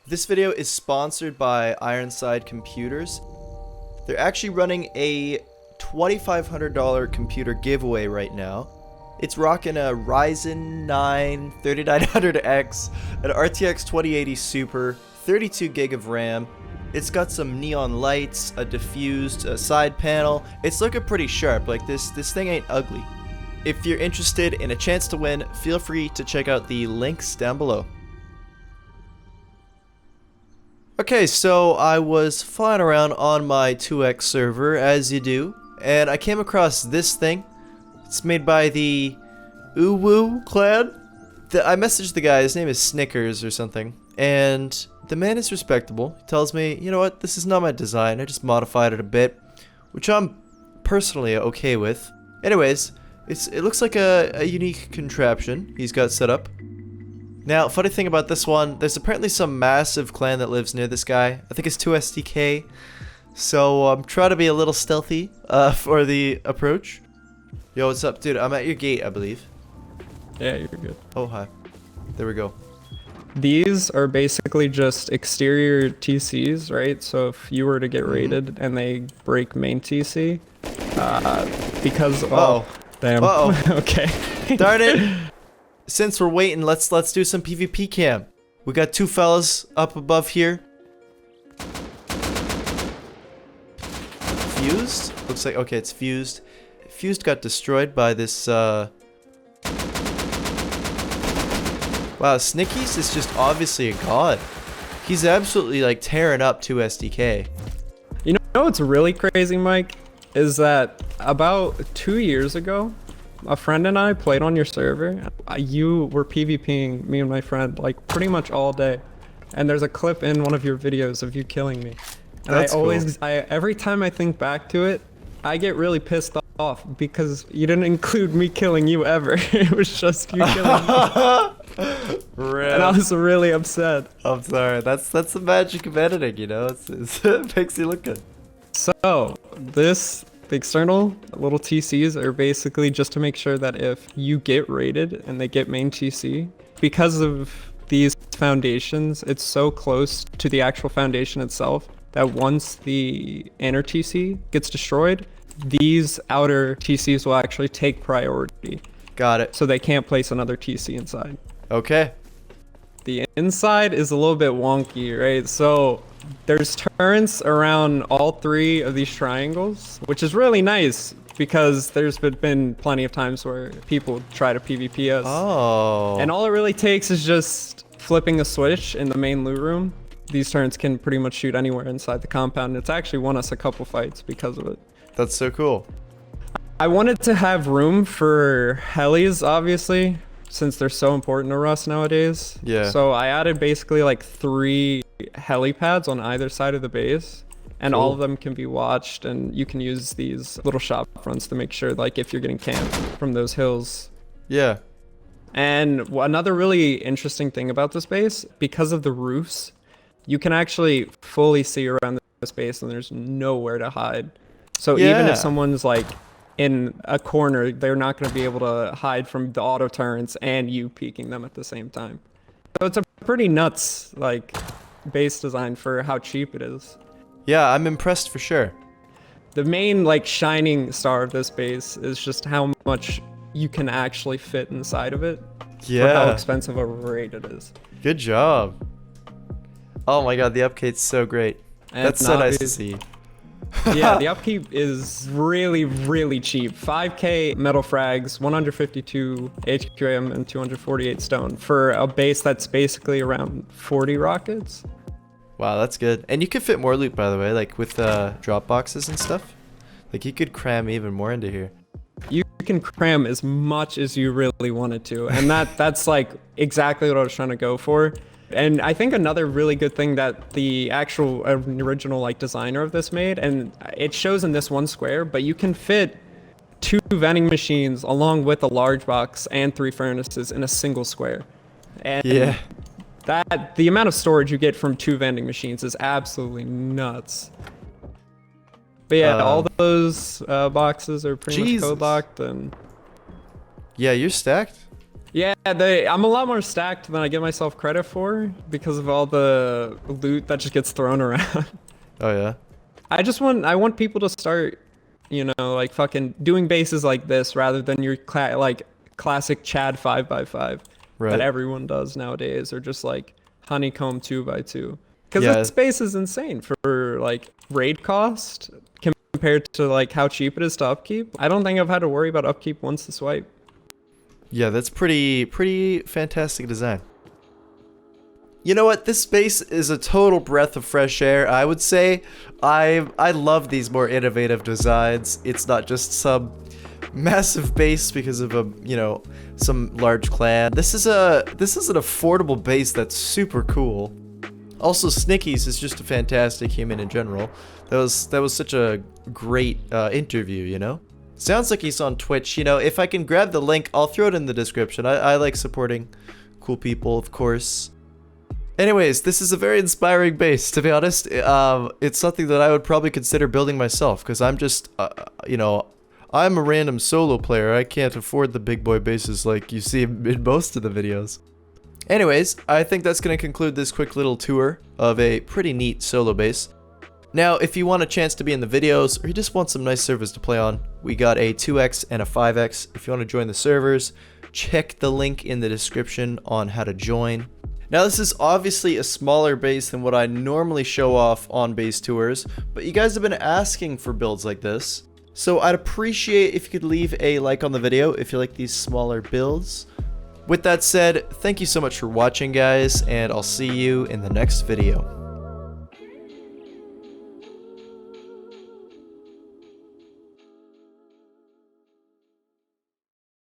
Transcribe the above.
This video is sponsored by Ironside Computers. They're actually running a $2,500 computer giveaway right now. It's rocking a Ryzen 9 3900X, an RTX 2080 Super, 32 gig of RAM. It's got some neon lights, a diffused side panel. It's looking pretty sharp. Like this thing ain't ugly. If you're interested in a chance to win, feel free to check out the links down below. Okay, so I was flying around on my 2X server, as you do, and I came across this thing. It's made by the Uwu clan. I messaged the guy, his name is Snickers or something, and the man is respectable. He tells me, you know what, this is not my design, I just modified it a bit, which I'm personally okay with. Anyways, it looks like a unique contraption he's got set up. Now, funny thing about this one, there's apparently some massive clan that lives near this guy. I think it's 2SDK. So I'm trying to be a little stealthy for the approach. Yo, what's up, dude? I'm at your gate, I believe. Yeah, you're good. Oh, hi. There we go. These are basically just exterior TCs, right? So if you were to get raided and they break main TC, because oh damn. Okay. Darn it. Since we're waiting, let's do some PvP cam. We got two fellas up above here. Fused? Looks like, okay, it's fused. Fused got destroyed by this, Wow, Snickies is just obviously a god. He's absolutely, like, tearing up 2SDK. You know what's really crazy, Mike? Is that about 2 years ago, a friend and I played on your server. You were PvPing me and my friend like pretty much all day. And there's a clip in one of your videos of you killing me. And That's cool. Every time I think back to it, I get really pissed off because you didn't include me killing you ever. It was just you killing me. And I was really upset. I'm sorry. That's the magic of editing, you know? It makes you look good. So, the external little TCs are basically just to make sure that if you get raided and they get main TC, because of these foundations, it's so close to the actual foundation itself that once the inner TC gets destroyed, these outer TCs will actually take priority. Got it. So they can't place another TC inside. Okay. The inside is a little bit wonky, right? So there's turrets around all three of these triangles, which is really nice because there's been plenty of times where people try to PvP us. Oh. And all it really takes is just flipping a switch in the main loot room. These turrets can pretty much shoot anywhere inside the compound. It's actually won us a couple fights because of it. That's so cool. I wanted to have room for helis, obviously, since they're so important to Rust nowadays. Yeah. So I added basically like 3 helipads on either side of the base, and Cool. all of them can be watched, and you can use these little shop fronts to make sure, like, if you're getting camped from those hills. Yeah. And another really interesting thing about this base, because of the roofs, you can actually fully see around this base, and there's nowhere to hide. So even Yeah. if someone's like in a corner, they're not going to be able to hide from the auto turrets and you peeking them at the same time. So it's a pretty nuts like base design for how cheap it is. Yeah, I'm impressed for sure. The main like shining star of this base is just how much you can actually fit inside of it. For how Yeah. expensive a raid it is. Good job. Oh my god, the update's so great. And That's so nice to obvious- see. Yeah, the upkeep is really cheap. 5k metal frags, 152 HQM, and 248 stone for a base that's basically around 40 rockets. Wow, that's good. And you could fit more loot, by the way, like with drop boxes and stuff. Like you could cram even more into here. You can cram as much as you really wanted to, and that's like exactly what I was trying to go for. And I think another really good thing that the actual original like designer of this made, and it shows in this one square, but you can fit 2 vending machines along with a large box and 3 furnaces in a single square. And Yeah. the amount of storage you get from 2 vending machines is absolutely nuts. But yeah, all those boxes are pretty much Jesus. code locked, and Yeah, you're stacked. Yeah, I'm a lot more stacked than I give myself credit for because of all the loot that just gets thrown around. Oh yeah. I want people to start, like fucking doing bases like this rather than your like classic Chad 5x5 that Right. everyone does nowadays, or just like honeycomb 2x2. Because Yeah. this base is insane for like raid cost compared to like how cheap it is to upkeep. I don't think I've had to worry about upkeep once the swipe. Yeah, that's pretty fantastic design. You know what? This space is a total breath of fresh air. I would say I love these more innovative designs. It's not just some massive base because of some large clan. This is an affordable base that's super cool. Also, Snickies is just a fantastic human in general. That was such a great interview, you know? Sounds like he's on Twitch. You know, if I can grab the link, I'll throw it in the description. I like supporting cool people, of course. Anyways, this is a very inspiring base, to be honest. It's something that I would probably consider building myself, because I'm just, I'm a random solo player. I can't afford the big boy bases like you see in most of the videos. Anyways, I think that's going to conclude this quick little tour of a pretty neat solo base. Now, if you want a chance to be in the videos, or you just want some nice servers to play on, we got a 2x and a 5x. If you want to join the servers, check the link in the description on how to join. Now, this is obviously a smaller base than what I normally show off on base tours, but you guys have been asking for builds like this. So I'd appreciate if you could leave a like on the video if you like these smaller builds. With that said, thank you so much for watching, guys, and I'll see you in the next video.